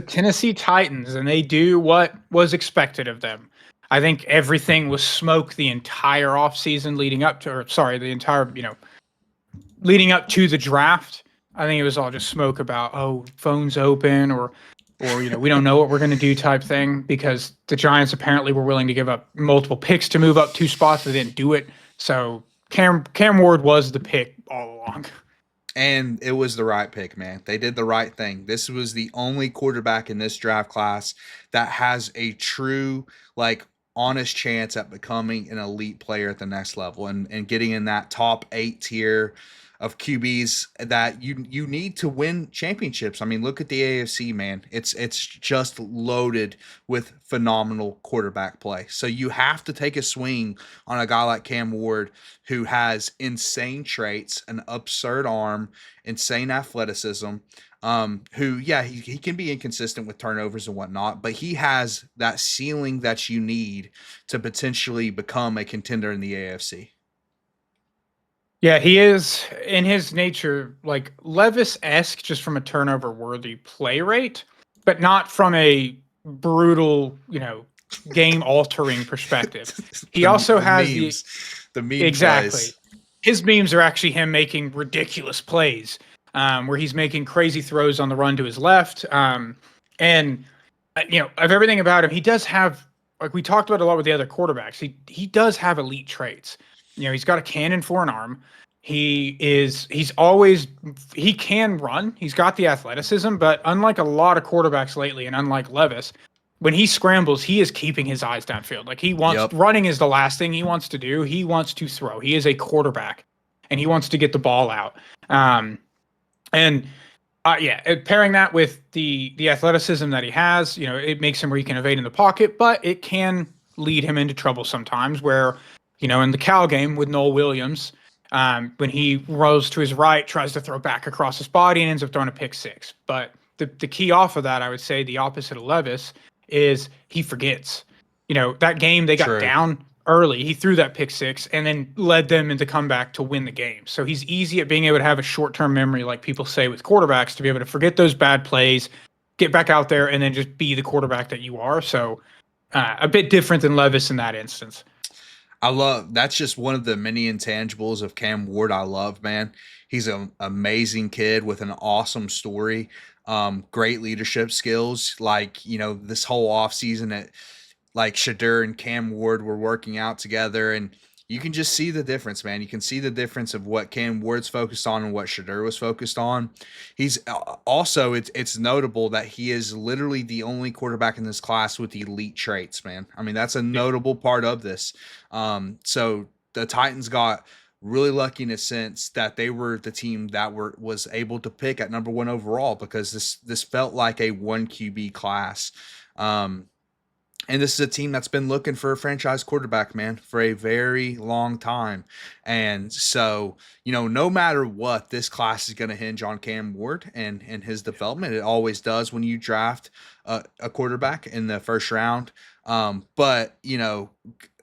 Tennessee Titans, and they do what was expected of them. I think everything was smoke the entire offseason leading up to, or sorry, the entire, leading up to the draft. I think it was all just smoke about, oh, phones open or we don't know what we're going to do type thing, because the Giants apparently were willing to give up multiple picks to move up 2 spots. They didn't do it. So Cam Ward was the pick all along. And it was the right pick, man. They did the right thing. This was the only quarterback in this draft class that has a true, like, honest chance at becoming an elite player at the next level and getting in that top 8 tier of QBs that you need to win championships. I mean, look at the AFC, man. It's just loaded with phenomenal quarterback play. So you have to take a swing on a guy like Cam Ward, who has insane traits, an absurd arm, insane athleticism. Who, yeah, he can be inconsistent with turnovers and whatnot, but he has that ceiling that you need to potentially become a contender in the AFC. Yeah, he is in his nature like Levis-esque just from a turnover worthy play rate, but not from a brutal, game altering perspective. He also The has the memes, the meme exactly. plays. His memes are actually him making ridiculous plays, where he's making crazy throws on the run to his left. And of everything about him, he does have, like we talked about a lot with the other quarterbacks. He does have elite traits. He's got a cannon for an arm. He's always, he can run. He's got the athleticism, but unlike a lot of quarterbacks lately, and unlike Levis, when he scrambles, he is keeping his eyes downfield. Like Yep. running is the last thing he wants to do. He wants to throw. He is a quarterback, and he wants to get the ball out. And pairing that with the athleticism that he has, it makes him where he can evade in the pocket, but it can lead him into trouble sometimes. Where, in the Cal game with Noel Williams, when he rolls to his right, tries to throw back across his body and ends up throwing a pick six. But the key off of that, I would say, the opposite of Levis, is he forgets. That game they got True. down early. He threw that pick six and then led them into comeback to win the game. So he's easy at being able to have a short-term memory, like people say with quarterbacks, to be able to forget those bad plays, get back out there, and then just be the quarterback that you are. So a bit different than Levis in that instance. That's just one of the many intangibles of Cam Ward I love, man. He's an amazing kid with an awesome story, great leadership skills. Like, this whole offseason at, like, Shedeur and Cam Ward were working out together, and you can just see the difference, man. You can see the difference of what Cam Ward's focused on and what Shedeur was focused on. He's also, it's notable that he is literally the only quarterback in this class with elite traits, man. I mean, that's a notable part of this. So the Titans got really lucky in a sense that they were the team that was able to pick at number 1 overall, because this felt like a 1 QB class. And this is a team that's been looking for a franchise quarterback, man, for a very long time. And so, no matter what, this class is going to hinge on Cam Ward and his development. It always does when you draft a quarterback in the first round. But,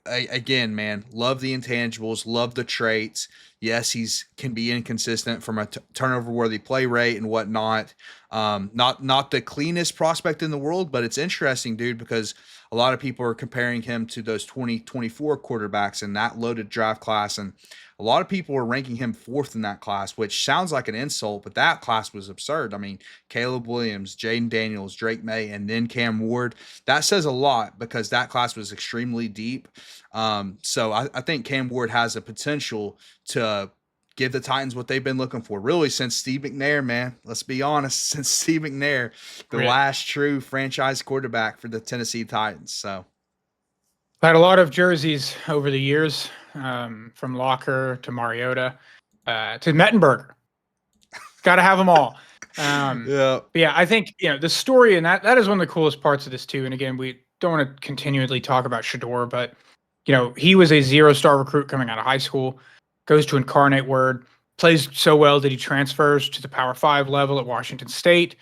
again, man, love the intangibles, love the traits. Yes, he's can be inconsistent from a turnover worthy play rate and whatnot. Not the cleanest prospect in the world, but it's interesting, dude, because a lot of people are comparing him to those 2024 quarterbacks in that loaded draft class. And a lot of people are ranking him 4th in that class, which sounds like an insult, but that class was absurd. I mean, Caleb Williams, Jaden Daniels, Drake May, and then Cam Ward. That says a lot because that class was extremely deep. So I think Cam Ward has a potential to give the Titans what they've been looking for, really, since Steve McNair, man. Let's be honest, since Steve McNair, the last true franchise quarterback for the Tennessee Titans. So had a lot of jerseys over the years, from Locker to Mariota to Mettenberger. Got to have them all. Yeah, I think the story, and that is one of the coolest parts of this too. And again, we don't want to continually talk about Shedeur, but he was a 0-star recruit coming out of high school, goes to Incarnate Word, plays so well that he transfers to the Power 5 level at Washington State,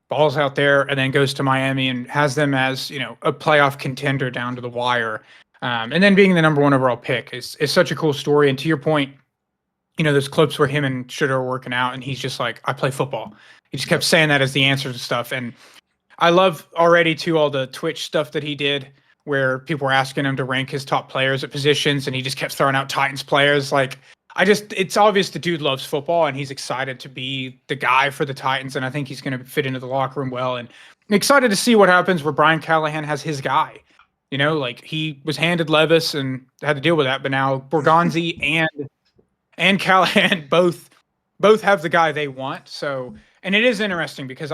balls out there, and then goes to Miami and has them as a playoff contender down to the wire. And then being the number 1 overall pick is such a cool story. And to your point, there's clips where him and Shedeur are working out, and he's just like, I play football. He just kept saying that as the answer to stuff. And I love already too all the Twitch stuff that he did, where people were asking him to rank his top players at positions, and he just kept throwing out Titans players. Like, it's obvious the dude loves football, and he's excited to be the guy for the Titans, and I think he's going to fit into the locker room well. And I'm excited to see what happens where Brian Callahan has his guy. You know, like he was handed Levis and had to deal with that, but now Borgonzi and Callahan both have the guy they want. So, and it is interesting because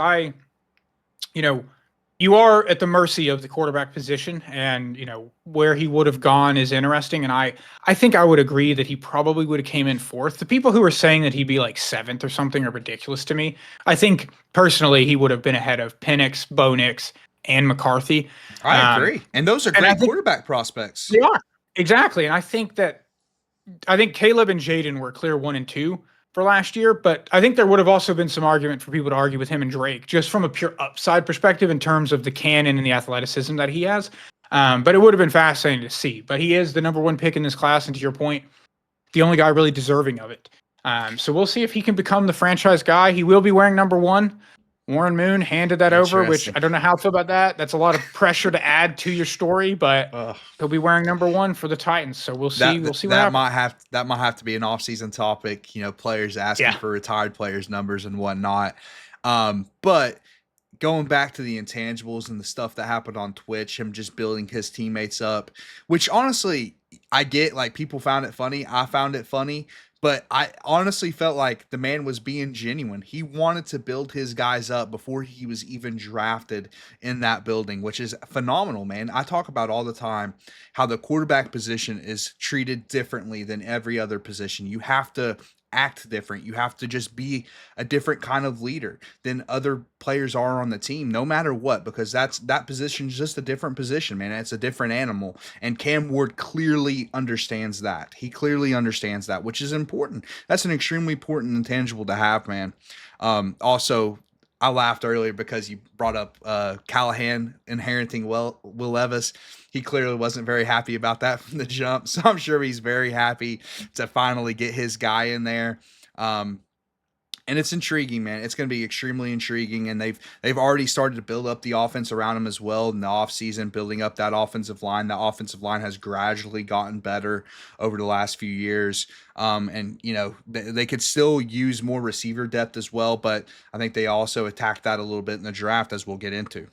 you are at the mercy of the quarterback position, and where he would have gone is interesting. And I think I would agree that he probably would have came in fourth. The people who are saying that he'd be like seventh or something are ridiculous to me. I think personally he would have been ahead of Penix, Bo Nix, and McCarthy. I agree, and those are great quarterback prospects. They are, exactly, and I think Caleb and Jaden were clear 1 and 2 for last year, but I think there would have also been some argument for people to argue with him and Drake, just from a pure upside perspective in terms of the cannon and the athleticism that he has. But it would have been fascinating to see. But he is the number 1 pick in this class, and to your point, the only guy really deserving of it. So we'll see if he can become the franchise guy. He will be wearing number 1. Warren Moon handed that over, which I don't know how I feel about that. That's a lot of pressure to add to your story, but he'll be wearing number 1 for the Titans. So we'll see. We'll see what happens. That might have to be an off-season topic. Players asking for retired players' numbers and whatnot. But going back to the intangibles and the stuff that happened on Twitch, him just building his teammates up, which honestly I get. Like, people found it funny. I found it funny. But I honestly felt like the man was being genuine. He wanted to build his guys up before he was even drafted in that building, which is phenomenal, man. I talk about all the time how the quarterback position is treated differently than every other position. You have to act different. You have to just be a different kind of leader than other players are on the team, no matter what, because that position is just a different position, man. It's a different animal. And Cam Ward clearly understands that. He clearly understands that, which is important. That's an extremely important intangible to have, man. Also, I laughed earlier because you brought up Callahan inheriting Will Levis. He clearly wasn't very happy about that from the jump, so I'm sure he's very happy to finally get his guy in there. And it's intriguing, man. It's going to be extremely intriguing, and they've already started to build up the offense around him as well in the offseason, building up that offensive line. The offensive line has gradually gotten better over the last few years. And they could still use more receiver depth as well, but I think they also attacked that a little bit in the draft, as we'll get into.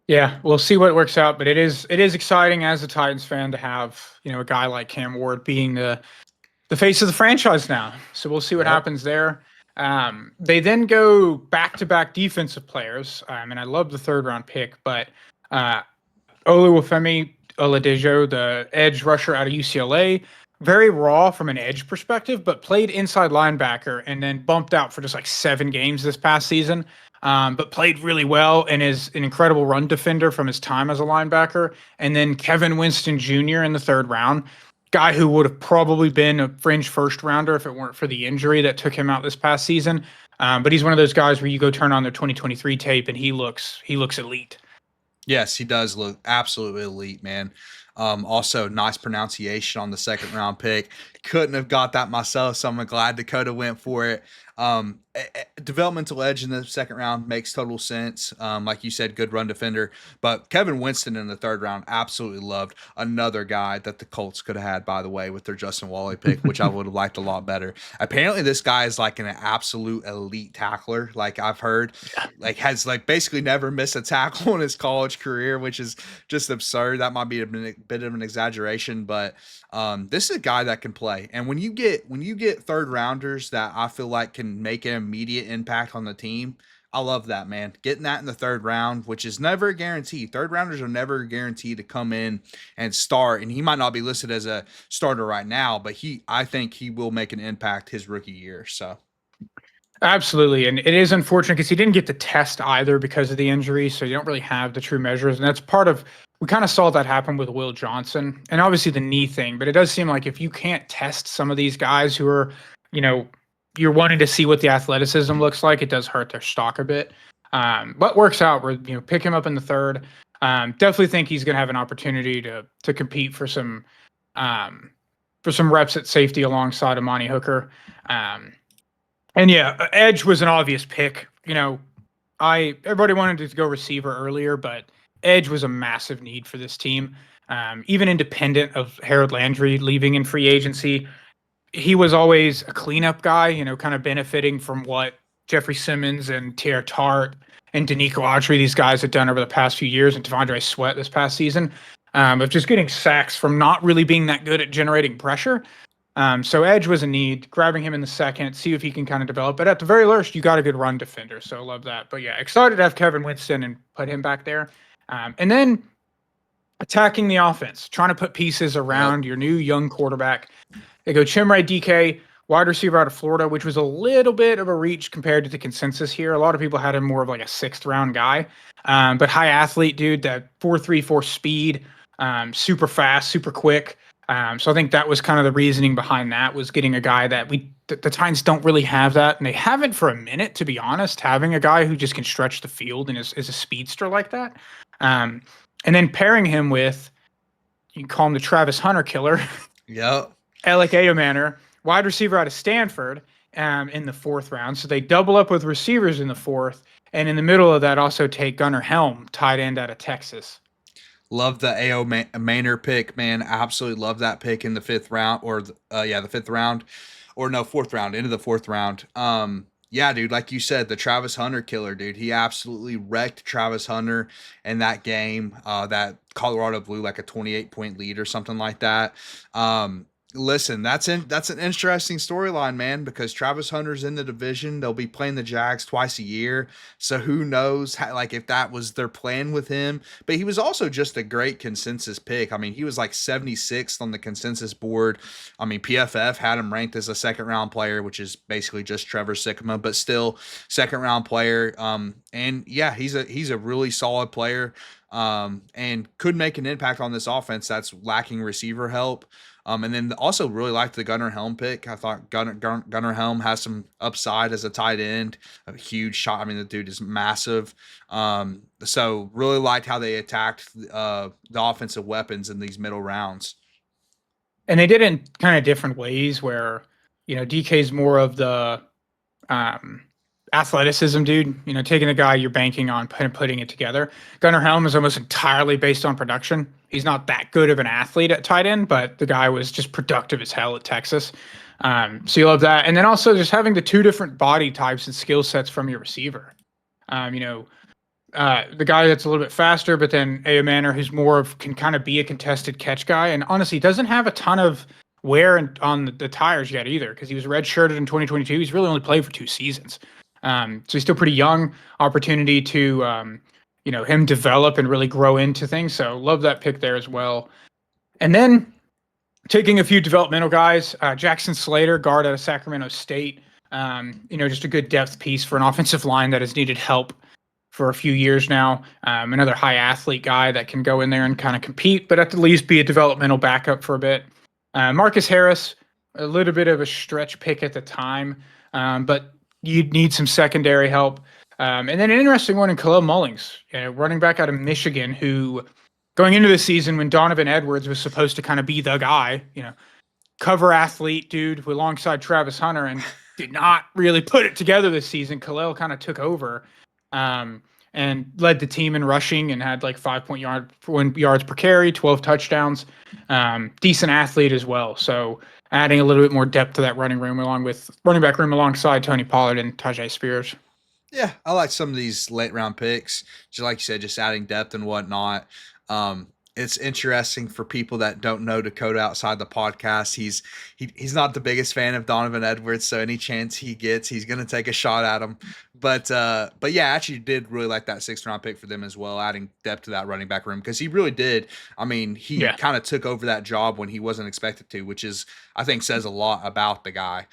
Yeah, we'll see what works out, but it is exciting as a Titans fan to have, a guy like Cam Ward being the face of the franchise now. So we'll see what happens there. They then go back-to-back defensive players, and I love the 3rd-round pick, but Oluwafemi Oladejo, the edge rusher out of UCLA, very raw from an edge perspective, but played inside linebacker and then bumped out for just like 7 games this past season, but played really well and is an incredible run defender from his time as a linebacker. And then Kevin Winston Jr. in the 3rd round, guy who would have probably been a fringe 1st rounder if it weren't for the injury that took him out this past season. But he's one of those guys where you go turn on their 2023 tape and he looks elite. Yes, he does look absolutely elite, man. Also, nice pronunciation on the 2nd-round pick. Couldn't have got that myself, so I'm glad Dakota went for it. Developmental edge in the 2nd round makes total sense. Like you said, good run defender. But Kevin Winston in the 3rd round, absolutely loved. Another guy that the Colts could have had, by the way, with their Justin Wally pick, which I would have liked a lot better. Apparently, this guy is like an absolute elite tackler. Like I've heard, like has like basically never missed a tackle in his college career, which is just absurd. That might be a bit of an exaggeration, but this is a guy that can play. And when you get 3rd rounders that I feel like can make an immediate impact on the team, I love that, man. Getting that in the 3rd round, which is never a guarantee. 3rd rounders are never guaranteed to come in and start. And he might not be listed as a starter right now, but I think he will make an impact his rookie year. So absolutely. And it is unfortunate because he didn't get the test either because of the injury. So you don't really have the true measures. And that's part of, we kind of saw that happen with Will Johnson and obviously the knee thing. But it does seem like if you can't test some of these guys who are, you're wanting to see what the athleticism looks like, it does hurt their stock a bit. But works out where, pick him up in the 3rd. Definitely think he's going to have an opportunity to compete for some reps at safety alongside Amani Hooker. And yeah, edge was an obvious pick. everybody wanted to go receiver earlier, but edge was a massive need for this team. Even independent of Harold Landry leaving in free agency, he was always a cleanup guy, you know, kind of benefiting from what Jeffrey Simmons and Teair Tart and Danico Autry, these guys had done over the past few years, and T'Vondre Sweat this past season, of just getting sacks from not really being that good at generating pressure. So edge was a need, grabbing him in the second, see if he can kind of develop. But at the very least, you got a good run defender, so I love that. But yeah, excited to have Kevin Winston and put him back there. And then attacking the offense, trying to put pieces around your new young quarterback. They go Chimere Dike, wide receiver out of Florida, which was a little bit of a reach compared to the consensus here. A lot of people had him more of like a 6th round guy, but high athlete, dude, that 4.34 speed, super fast, super quick. So I think that was kind of the reasoning behind that, was getting a guy that the Titans don't really have that, and they haven't for a minute, to be honest, having a guy who just can stretch the field and is a speedster like that. And then pairing him with, you can call him the Travis Hunter killer. Yep. Alec Ayomanor, wide receiver out of Stanford, in the 4th round. So they double up with receivers in the 4th. And in the middle of that, also take Gunnar Helm, tight end out of Texas. Love the Ayomanor pick, man. Absolutely love that pick in the 5th round, or the 5th round, or no, 4th round, into the 4th round. Yeah, dude, like you said, the Travis Hunter killer, dude. He absolutely wrecked Travis Hunter in that game. That Colorado blew like a 28-point lead or something like that. Listen, that's an interesting storyline, man, because Travis Hunter's in the division. They'll be playing the Jags twice a year. So who knows like if that was their plan with him. But he was also just a great consensus pick. I mean, he was like 76th on the consensus board. I mean, PFF had him ranked as a 2nd round player, which is basically just Trevor Sikkema, but still 2nd round player. And yeah, he's a really solid player. And could make an impact on this offense that's lacking receiver help. And then also really liked the Gunnar Helm pick. I thought Gunnar Helm has some upside as a tight end, a huge shot. I mean, the dude is massive. So really liked how they attacked the offensive weapons in these middle rounds. And they did it in kind of different ways where, you know, DK's more of the athleticism dude, you know, taking a guy you're banking on, putting it together. Gunnar Helm is almost entirely based on production. He's not that good of an athlete at tight end, but the guy was just productive as hell at Texas. So you love that. And then also just having the 2 different body types and skill sets from your receiver. You know, the guy that's a little bit faster, but then Ayomanor, who's more of, can kind of be a contested catch guy. And honestly, doesn't have a ton of wear on the tires yet either, because he was redshirted in 2022. He's really only played for 2 seasons. So he's still pretty young. Opportunity to, you know, him develop and really grow into things. So love that pick there as well. And then taking a few developmental guys, Jackson Slater, guard out of Sacramento State. You know, just a good depth piece for an offensive line that has needed help for a few years now. Another high athlete guy that can go in there and kind of compete, but at the least be a developmental backup for a bit. Marcus Harris, a little bit of a stretch pick at the time, but you'd need some secondary help. And then an interesting one in Khalil Mullings, running back out of Michigan, who going into the season when Donovan Edwards was supposed to kind of be the guy, you know, cover athlete dude alongside Travis Hunter, and did not really put it together this season. Khalil kind of took over and led the team in rushing and had like 5.1 yards per carry, 12 touchdowns. Decent athlete as well. So adding a little bit more depth to that running back room alongside Tony Pollard and Tyjae Spears. Yeah, I like some of these late round picks. Just like you said, just adding depth and whatnot. It's interesting for people that don't know Dakota outside the podcast. He's not the biggest fan of Donovan Edwards, so any chance he gets, he's gonna take a shot at him. But yeah, I actually did really like that 6th round pick for them as well, adding depth to that running back room, because he really did. I mean, he kind of took over that job when he wasn't expected to, which is, I think, says a lot about the guy.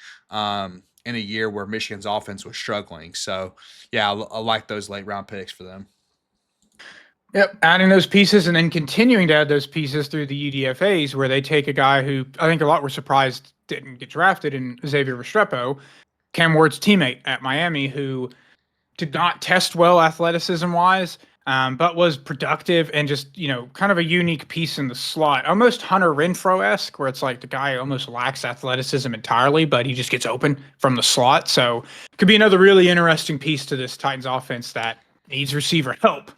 In a year where Michigan's offense was struggling. So yeah, I like those late round picks for them. Yep, adding those pieces and then continuing to add those pieces through the UDFAs, where they take a guy who I think a lot were surprised didn't get drafted in Xavier Restrepo, Cam Ward's teammate at Miami, who did not test well athleticism-wise, but was productive and just, kind of a unique piece in the slot. Almost Hunter Renfrow-esque, where it's like the guy almost lacks athleticism entirely, but he just gets open from the slot. So could be another really interesting piece to this Titans offense that needs receiver help.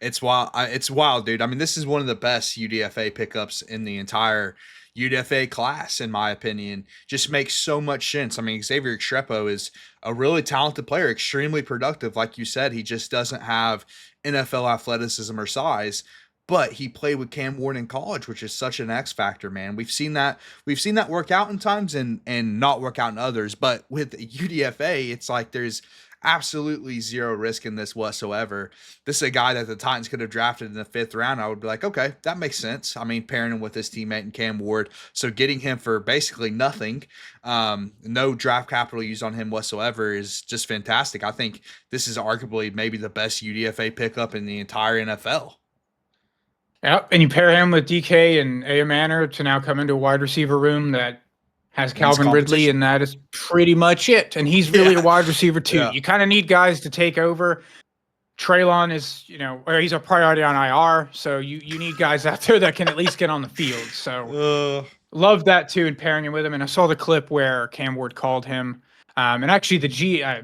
It's wild. It's wild, dude. I mean, this is one of the best UDFA pickups in the entire UDFA class, in my opinion. Just makes so much sense. I mean, Xavier Restrepo is a really talented player, extremely productive. Like you said, he just doesn't have NFL athleticism or size, but he played with Cam Ward in college, which is such an X factor, man. We've seen that work out in times and not work out in others. But with UDFA, it's like there's absolutely zero risk in this whatsoever. This is a guy that the Titans could have drafted in the 5th round. I would be like, okay, that makes sense. I mean, pairing him with his teammate in Cam Ward. So getting him for basically nothing, no draft capital used on him whatsoever, is just fantastic. I think this is arguably maybe the best UDFA pickup in the entire NFL. Yep, and you pair him with DK and A. Manor to now come into a wide receiver room that has Calvin Ridley, and that is pretty much it. And he's really a wide receiver too. Yeah. You kind of need guys to take over. Treylon is, or he's a priority on IR, so you need guys out there that can at least get on the field. So love that too, and pairing him with him. And I saw the clip where Cam Ward called him, and actually the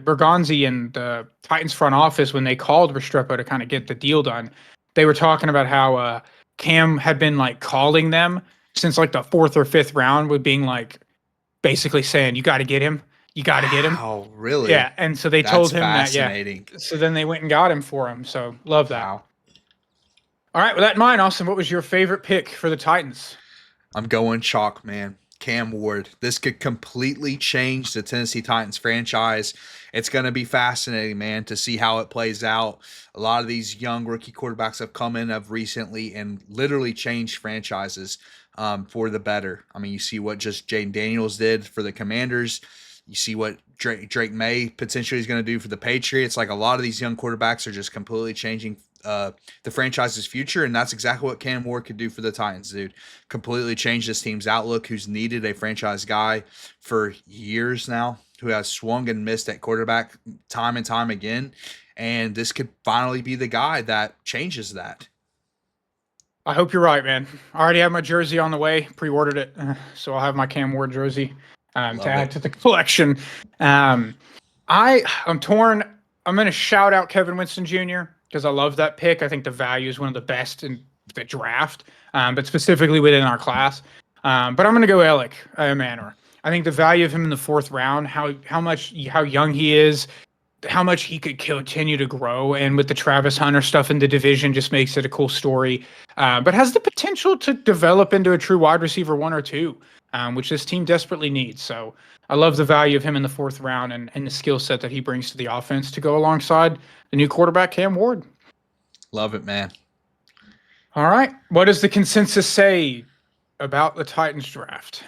Bergonzi and the Titans front office, when they called Restrepo to kind of get the deal done, they were talking about how Cam had been like calling them since like the 4th or 5th round, with being like, basically saying, you got to get him. You got to get him. Oh, really? Yeah. And so they told him that, So then they went and got him for him. So love that. Wow. All right. With that in mind, Austin, what was your favorite pick for the Titans? I'm going chalk, man. Cam Ward. This could completely change the Tennessee Titans franchise. It's going to be fascinating, man, to see how it plays out. A lot of these young rookie quarterbacks have come in of recently and literally changed franchises for the better. I mean, you see what just Jayden Daniels did for the Commanders. You see what Drake May potentially is going to do for the Patriots. Like, a lot of these young quarterbacks are just completely changing the franchise's future, and that's exactly what Cam Ward could do for the Titans, dude. Completely change this team's outlook, who's needed a franchise guy for years now, who has swung and missed at quarterback time and time again, and this could finally be the guy that changes that. I hope you're right, man. I already have my jersey on the way, pre-ordered it, so I'll have my Cam Ward jersey to add to the collection. I'm torn. I'm going to shout out Kevin Winston Jr. because I love that pick. I think the value is one of the best in the draft, but specifically within our class. But I'm going to go Alec Manor. I think the value of him in the 4th round, how young he is, how much he could continue to grow, and with the Travis Hunter stuff in the division, just makes it a cool story. But has the potential to develop into a true wide receiver 1 or 2, which this team desperately needs. So I love the value of him in the 4th round and the skill set that he brings to the offense to go alongside the new quarterback, Cam Ward. Love it, man. All right. What does the consensus say about the Titans draft?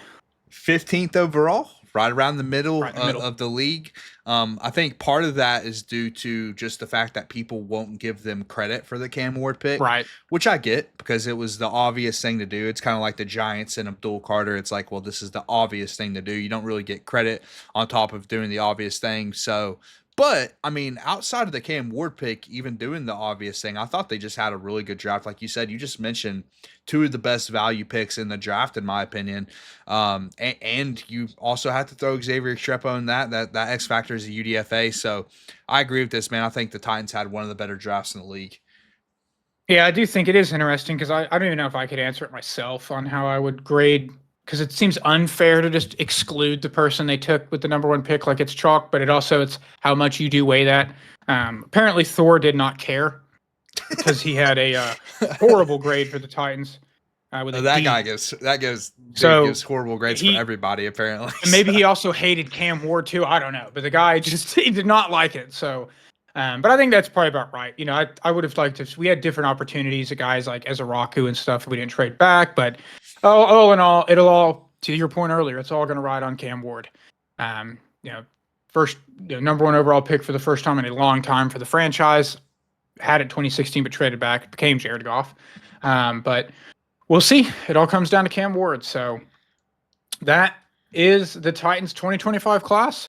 15th overall, right around the middle, of the league. I think part of that is due to just the fact that people won't give them credit for the Cam Ward pick, right? Which I get, because it was the obvious thing to do. It's kind of like the Giants and Abdul Carter. It's like, well, this is the obvious thing to do. You don't really get credit on top of doing the obvious thing. So, but I mean, outside of the Cam Ward pick, even doing the obvious thing, I thought they just had a really good draft. Like you said, you just mentioned 2 of the best value picks in the draft, in my opinion. And you also have to throw Xavier Restrepo in that X factor is a UDFA. So I agree with this, man. I think the Titans had one of the better drafts in the league. Yeah, I do think it is interesting, because I don't even know if I could answer it myself on how I would grade, because it seems unfair to just exclude the person they took with the number 1 pick like it's chalk, but it's how much you do weigh that. Apparently Thor did not care, because he had a horrible grade for the Titans. Guy gives horrible grades for everybody, apparently. And maybe he also hated Cam Ward too. I don't know, but the guy he did not like it. So, but I think that's probably about right. I would have liked to. We had different opportunities. The guys like Ezraku and stuff. We didn't trade back, but all in all, it'll all, to your point earlier, it's all going to ride on Cam Ward. First number 1 overall pick for the first time in a long time for the franchise. Had it 2016, but traded back. Became Jared Goff. But we'll see. It all comes down to Cam Ward. So that is the Titans 2025 class.